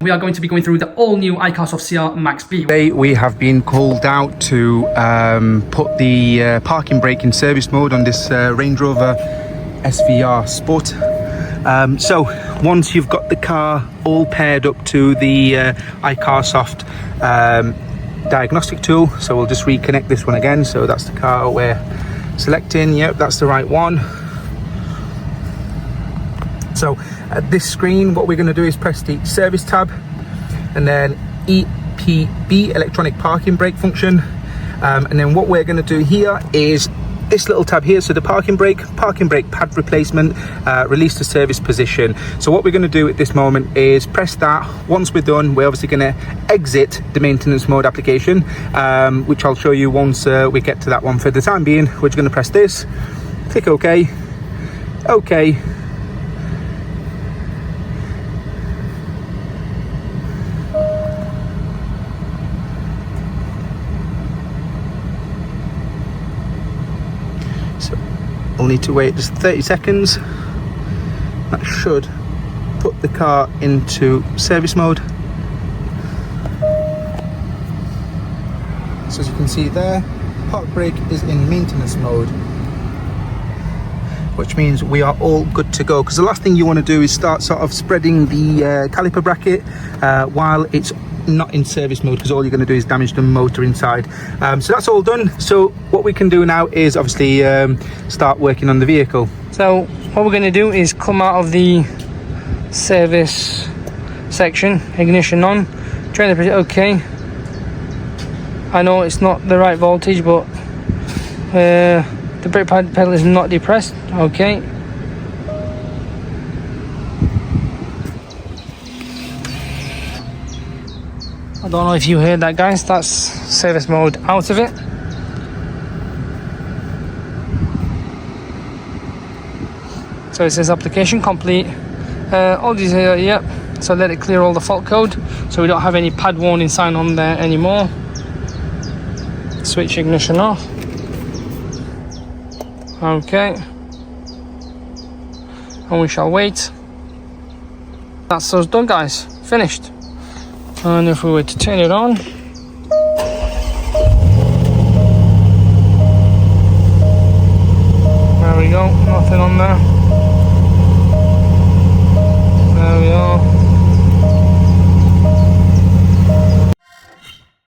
We are going to be going through the all-new iCarsoft CR Max B. Today we have been called out to put the parking brake in service mode on this Range Rover SVR Sport. So once you've got the car all paired up to the iCarsoft diagnostic tool, so we'll just reconnect this one again. So that's the car we're selecting. Yep, that's the right one. So at this screen, what we're going to do is press the service tab and then EPB, electronic parking brake function. And then what we're going to do here is this little tab here. So the parking brake pad replacement, release to service position. So what we're going to do at this moment is press that. Once we're done, we're obviously going to exit the maintenance mode application, which I'll show you once we get to that one. For the time being, we're just going to press this, click OK, OK. So we'll need to wait just 30 seconds. That should put the car into service mode. So as you can see there, park brake is in maintenance mode, which means we are all good to go. Because the last thing you want to do is start sort of spreading the caliper bracket while it's not in service mode, because all you're going to do is damage the motor inside. So that's all done. So what we can do now is obviously start working on the vehicle. So what we're going to do is come out of the service section, ignition on, try to press OK. I know it's not the right voltage, but the brake pad pedal is not depressed. OK. I don't know if you heard that, guys. That's service mode out of it. So it says application complete. All these here, yep. So let it clear all the fault code, so we don't have any pad warning sign on there anymore. Switch ignition off. Okay. And we shall wait. That's us done, guys. Finished. And if we were to turn it on,